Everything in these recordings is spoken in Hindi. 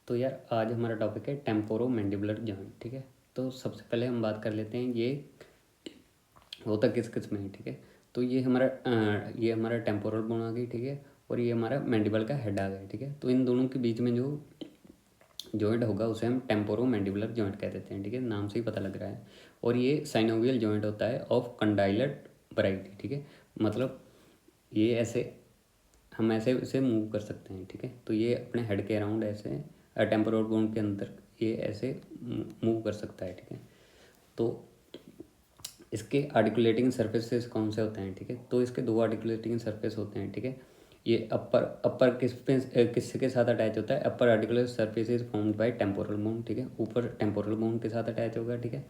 तो यार आज हमारा टॉपिक है टेम्पोरो मैंडिबुलर जॉइंट। ठीक है, तो सबसे पहले हम बात कर लेते हैं ये होता किस किस में है। ठीक है, तो ये हमारा टेम्पोरल बोन आ गई। ठीक है, और ये हमारा मैंडिबल का हेड आ गया। ठीक है, तो इन दोनों के बीच में जो जॉइंट होगा उसे हम टेम्पोरो मैंडिबुलर जॉइंट कह देते हैं। ठीक है, नाम से ही पता लग रहा है। और ये साइनोवियल जॉइंट होता है ऑफ कंडाइलर वैरायटी। ठीक है, मतलब ये ऐसे हम ऐसे इसे मूव कर सकते हैं। ठीक है, तो ये अपने हेड के अराउंड ऐसे टेम्पोरल बोन के अंदर ये ऐसे मूव कर सकता है। ठीक है, तो इसके आर्टिकुलेटिंग सरफेसेस कौन से होते हैं। ठीक है, तो इसके दो आर्टिकुलेटिंग सरफेस होते हैं। ठीक है, ये अपर किसके साथ अटैच होता है। Upper articular surface is formed by temporal bone. ठीक है, ऊपर टेम्पोरल बोन के साथ अटैच होगा। ठीक है,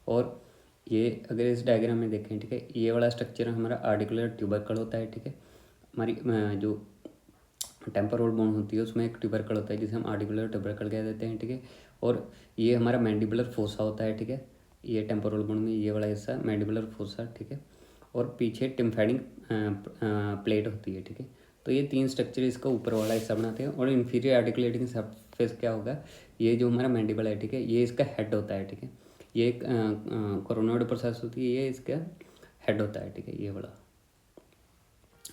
और ये अगर इस डायग्राम में देखें, ठीक है, ये वाला स्ट्रक्चर हमारा आर्टिकुलर ट्यूबरकल होता है। ठीक है, हमारी जो टेम्पोरल बोन होती है उसमें एक ट्यूबरकल होता है जिसे हम आर्टिकुलर ट्यूबरकल कह देते हैं। ठीक है, और ये हमारा मैंडिबुलर फोसा होता है। ठीक है, ये टेम्पोरल बोन में ये वाला हिस्सा मैंडिबुलर फोसा। ठीक है, और पीछे टिम्फैनिक प्लेट होती है। ठीक है, तो ये तीन स्ट्रक्चर इसका ऊपर वाला हिस्सा बनाते हैं। और इन्फीरियर आर्टिकुलेटिंग सरफेस क्या होगा, ये जो हमारा मैंडिबल है, ठीक है, ये इसका हेड होता है। ठीक है, ये एक कोरोनोइड प्रोसेस होती है, ये इसका हेड होता है। ठीक है, ये वाला,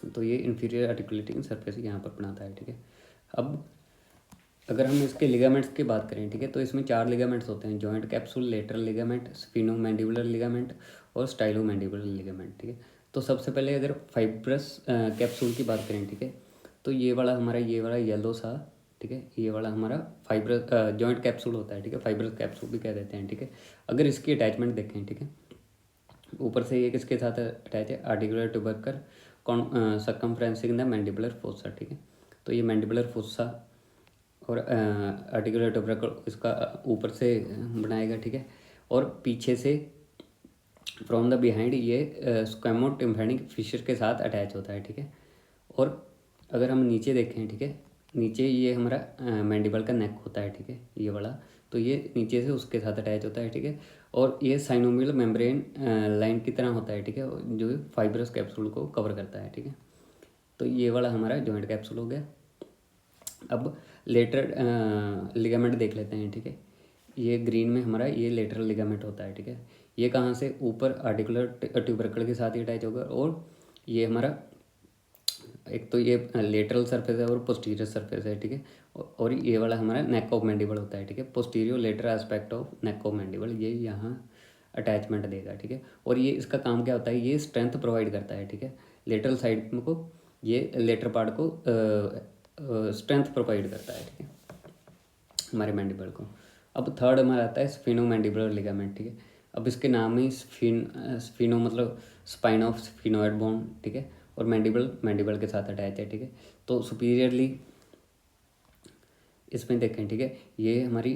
तो ये इन्फीरियर आर्टिकुलेटिंग सरफेस यहाँ पर बनाता है। ठीक है, अब अगर हम इसके लिगामेंट्स की बात करें, ठीक है, तो इसमें चार लिगामेंट्स होते हैं: joint capsule, lateral ligament, sphenomandibular ligament और स्टाइलोमैंडिबुलर लिगामेंट। ठीक है, तो सबसे पहले अगर फाइब्रस कैप्सूल की बात करें, ठीक है, तो ये वाला येलो सा, ठीक है, ये वाला हमारा फाइब्रस जॉइंट कैप्सूल होता है। ठीक है, फाइब्रस कैप्सूल भी कह देते हैं। ठीक है, अगर इसकी अटैचमेंट देखें, ठीक है, ऊपर से ये किसके साथ अटैच है, articular tubercle circumferencing the mandibular fossa. ठीक है, तो ये मैंडिबुलर फोसा और आर्टिकुलर ट्यूबरकल इसका ऊपर से बनाएगा। ठीक है, और पीछे से फ्रॉम द बिहाइंड ये स्क्वेमो टिम्फैनिक फिशर के साथ अटैच होता है। ठीक है, और अगर हम नीचे देखें, ठीक है, नीचे ये हमारा मैंडिबल का नेक होता है। ठीक है, ये वाला, तो ये नीचे से उसके साथ अटैच होता है। ठीक है, और ये साइनोमियल मेम्ब्रेन लाइन की तरह होता है। ठीक है, जो फाइब्रस कैप्सूल को कवर करता है। ठीक है, तो ये वाला हमारा जॉइंट कैप्सूल हो गया। अब लेटरल लिगामेंट देख लेते हैं। ठीक है, ये ग्रीन में हमारा ये लेटरल लिगामेंट होता है। ठीक है, ये कहाँ से, ऊपर आर्टिकुलर ट्यूबरकल के साथ ही अटैच होगा। और ये हमारा एक तो ये लेटरल सरफेस है और पोस्टीरियर सरफेस है। ठीक है, और ये वाला हमारा नेक ऑफ मैंडिबल होता है। ठीक है, posterior lateral aspect of neck of mandible ये यहाँ अटैचमेंट देगा। ठीक है, और ये इसका काम क्या होता है, ये स्ट्रेंथ प्रोवाइड करता है। ठीक है, लेटरल साइड को, ये लेटर पार्ट को स्ट्रेंथ प्रोवाइड करता है। ठीक है, हमारे मैंडिबल को। अब थर्ड हमारा आता है स्फिनो मैंडिबुलर लिगामेंट। ठीक है, अब इसके नाम ही स्फिनो मतलब स्पाइन ऑफ स्फिनोइड बोन। ठीक है, और मैंडिबल के साथ अटैच है। ठीक है, तो सुपीरियरली इसमें देखें, ठीक है, ये हमारी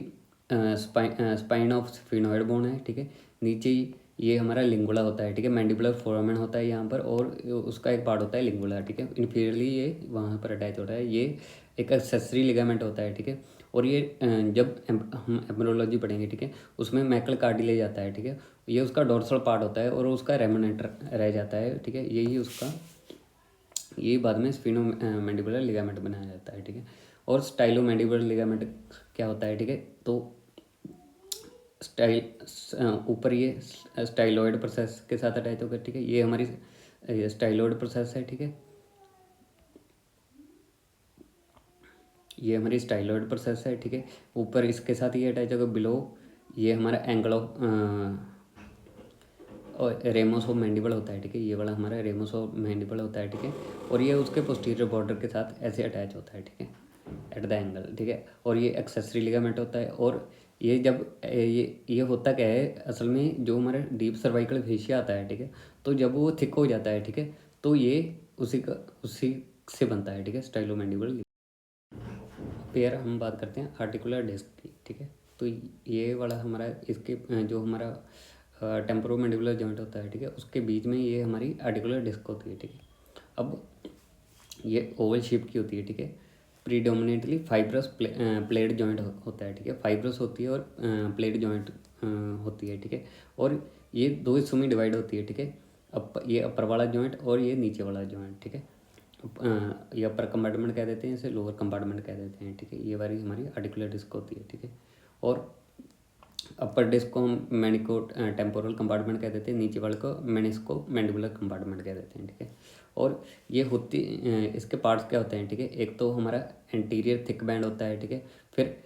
स्पाइन ऑफ स्फिनोइड बोन है। ठीक है, नीचे ही ये हमारा लिंगुला होता है। ठीक है, मैंडिबुलर फोरामेन होता है यहाँ पर, और उसका एक पार्ट होता है लिंगुला। ठीक है, इन्फीरियरली ये वहाँ पर अटैच होता है। ये एक एक्सेसरी लिगामेंट होता है। ठीक है, और ये जब हम एम्ब्रियोलॉजी पढ़ेंगे, ठीक है, उसमें मैकल कार्टिलेज आता है। ठीक है, ये उसका डोर्सल पार्ट होता है और उसका रेमनेंट रह जाता है। ठीक है, यही उसका, ये बाद में स्फिनो मैंडिबुलर लिगामेंट बनाया जाता है। ठीक है, और स्टाइलो मैंडिबुलर लिगामेंट क्या होता है, ठीक है, तो ऊपर ये स्टाइलॉइड प्रोसेस के साथ अटैच होकर, ठीक है, ये हमारी स्टाइलॉइड प्रोसेस है। ठीक है, ये हमारी स्टाइलॉइड प्रोसेस है। ठीक है, ऊपर इसके साथ ये अटैच होगा। बिलो ये हमारा एंगल ऑफ और रेमोस ऑफ मैंडिबल होता है। ठीक है, ये वाला हमारा रेमोस ऑफ मैंडिबल होता है। ठीक है, और ये उसके पोस्टीरियर बॉर्डर के साथ ऐसे अटैच होता है। ठीक है, एट द एंगल। ठीक है, और ये एक्सेसरी लिगामेंट होता है। और ये जब ये होता क्या है असल में, जो हमारा डीप सर्वाइकल फेशिया आता है, ठीक है, तो जब वो थिक हो जाता है, ठीक है, तो ये उसी से बनता है। ठीक है, स्टाइलोमैंडिबल पेयर। हम बात करते हैं आर्टिकुलर डिस्क की। ठीक है, तो ये वाला हमारा इसके जो हमारा टेम्पोरोमैंडिबुलर जॉइंट होता है, ठीक है, उसके बीच में ये हमारी आर्टिकुलर डिस्क होती है। ठीक है, अब ये ओवल शेप की होती है। ठीक है, प्रीडोमिनेटली फाइब्रस प्लेट जॉइंट होता है। ठीक है, फाइब्रस होती है और प्लेट जॉइंट होती है। ठीक है, और ये दो हिस्सों में डिवाइड होती है। ठीक है, ये अपर वाला जॉइंट और ये नीचे वाला जॉइंट। ठीक है, या अपर कंपार्टमेंट कह देते हैं, इसे लोअर कंपार्टमेंट कह देते हैं, ठीक है। ये वाली हमारी आर्टिकुलर डिस्क होती है, ठीक है। और अपर डिस्क को हम मेनिको टेम्पोरल कंपार्टमेंट कह देते हैं, नीचे वाले को मेनिस्को मैंडिबुलर कंपार्टमेंट कह देते हैं, ठीक है। और ये होती इसके पार्ट्स क्या होते हैं, ठीक है। एक तो हमारा एंटीरियर थिक बैंड होता है, ठीक है। फिर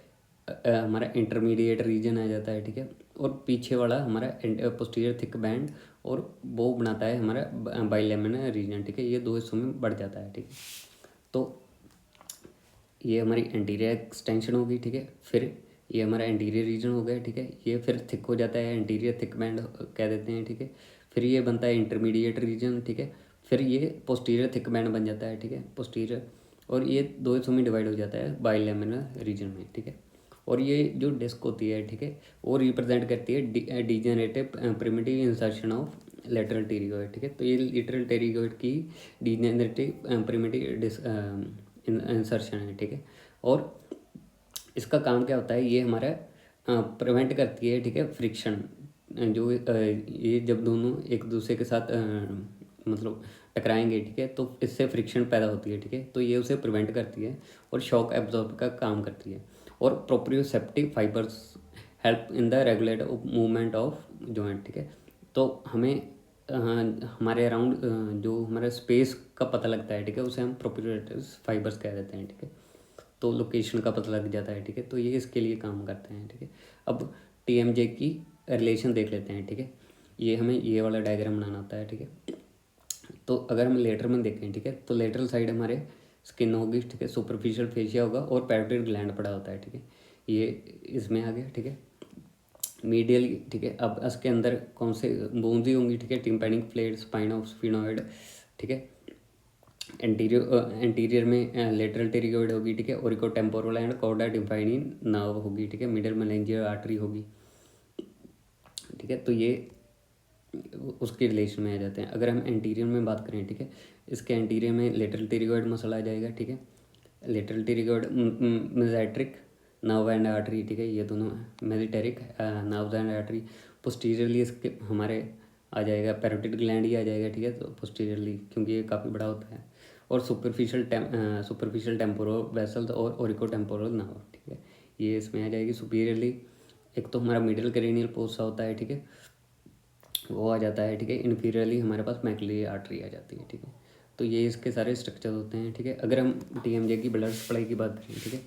हमारा इंटरमीडिएट रीजन आ जाता है, ठीक है। और पीछे वाला हमारा पोस्टीरियर थिक बैंड, और वो बनाता है हमारा बाइलेमिनर रीजन, ठीक है। ये दो हिस्सों में बढ़ जाता है, ठीक है। तो ये हमारी एंटीरियर एक्सटेंशन होगी, ठीक है। फिर ये हमारा एंटीरियर रीजन हो गया, ठीक है। ये फिर थिक हो जाता है, एंटीरियर थिक बैंड कह देते हैं, ठीक है। फिर ये बनता है इंटरमीडिएट रीजन, ठीक है। फिर ये पोस्टीरियर थिक बैंड बन जाता है, ठीक है, पोस्टीरियर। और ये दो हिस्सों में डिवाइड हो जाता है बाइलेमिनर रीजन में, ठीक है। और ये जो डिस्क होती है, ठीक है, वो रिप्रेजेंट करती है degenerative primitive insertion of lateral pterygoid, ठीक है। तो ये लेटरल टेरिगोइड की डीजेनरेटिव प्रिमिटिव इंसर्शन है, ठीक है। और इसका काम क्या होता है, ये हमारा प्रिवेंट करती है, ठीक है, फ्रिक्शन। जो ये जब दोनों एक दूसरे के साथ मतलब टकराएंगे, ठीक है, तो इससे फ्रिक्शन पैदा होती है, ठीक है। तो ये उसे प्रिवेंट करती है और शॉक एब्जॉर्ब का काम करती है। और proprioceptive fibres help in the regulate movement of joint, ठीक है। तो हमें हमारे अराउंड जो हमारा स्पेस का पता लगता है, ठीक है, उसे हम प्रोप्रियोसेप्टिव फाइबर्स कह देते हैं, ठीक है। तो लोकेशन का पता लग जाता है, ठीक है। तो ये इसके लिए काम करते हैं, ठीक है। अब टीएमजे की रिलेशन देख लेते हैं, ठीक है। ये हमें ये वाला डायग्राम बनाना होता है, ठीक है। तो अगर हम लेटर में देखें, ठीक है, तो लेटरल साइड हमारे स्किन होगी, ठीक है, सुपरफिशियल फेशिया होगा और पैरोटिड ग्लैंड पड़ा होता है, ठीक है। ये इसमें आ गया, ठीक है, मीडियल, ठीक है। अब इसके अंदर कौन से बोन्स ही होंगी, ठीक है, tympanic flat, spine of sphenoid, ठीक है। एंटीरियर में लेटरल टेरिगोइड होगी, ठीक है। ओरिको टेम्पोरल एंड कॉर्डा टिम्पैनी नर्व होगी, ठीक है। मिडल मेनिंजियल आर्टरी होगी, ठीक है। तो ये उसके रिलेशन में आ जाते हैं। अगर हम एंटीरियर में बात करें, ठीक है, इसके एंटीरियर में लेटरल टेरिगोइड मसल आ जाएगा, ठीक है। Lateral pterygoid mesenteric nerve and artery, ठीक है, ये दोनों mesenteric nerves and artery. Posteriorly इसके हमारे आ जाएगा पैरोटिड ग्लैंड ही आ जाएगा, ठीक है, तो पोस्टीरियरली, क्योंकि ये काफ़ी बड़ा होता है। और सुपरफिशियल टेम्पोरल वेसल्स और ओरिको टेम्पोरल नर्व, ठीक है, ये इसमें आ जाएगी सुपीरियरली। एक तो हमारा मिडिल क्रेनियल पोस्टा होता है, ठीक है, वो आ जाता है, ठीक है। इन्फीरियरली हमारे पास मैक्युलरी आर्टरी आ जाती है, ठीक है। तो ये इसके सारे स्ट्रक्चर होते हैं, ठीक है। अगर हम टीएमजे की ब्लड सप्लाई की बात करें, ठीक है,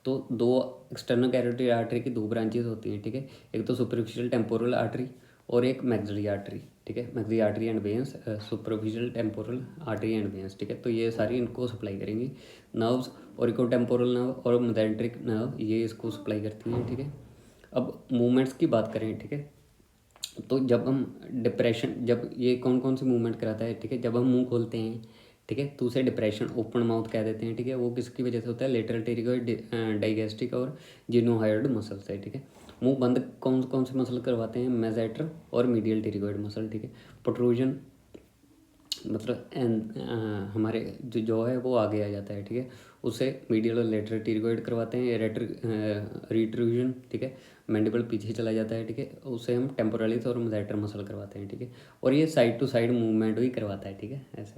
तो दो एक्सटर्नल कैरोटिड आर्टरी की दो ब्रांचेस होती हैं, ठीक है। एक तो सुपरफिशियल टेम्पोरल आर्टरी और एक मैक्सिलरी आर्टरी, ठीक है, maxillary artery and veins, superficial temporal artery and veins, ठीक है। तो ये सारी इनको सप्लाई करेंगी। नर्व्स ओरिको टेम्पोरल नर्व और मेसेंट्रिक नर्व ये इसको सप्लाई करती हैं, ठीक है। अब मूवमेंट्स की बात करें, ठीक है, तो जब हम डिप्रेशन, जब ये कौन कौन सी मूवमेंट कराता है, ठीक है, जब हम मुंह खोलते हैं, ठीक है, तो उसे डिप्रेशन ओपन माउथ कह देते हैं, ठीक है। वो किसकी वजह से होता है, लेटरल टेरिगोइड डाइगेस्टिक और जिनोहायोइड मसल से, ठीक है। मुंह बंद कौन कौन से मसल करवाते हैं, मेसेटर और मीडियल टेरिगोइड मसल, ठीक है। प्रोट्रूजन मतलब हमारे जो जॉ है वो आगे आ जाता है, ठीक है, उसे मीडियल और लेटरल टेरिगोइड करवाते हैं। रिट्रूजन, ठीक है, मैंडिबल पीछे चला जाता है, ठीक है, उसे हम टेम्पोरालिस और मसेटर मसल करवाते हैं, ठीक है। और ये साइड टू साइड मूवमेंट भी करवाता है, ठीक है, ऐसे।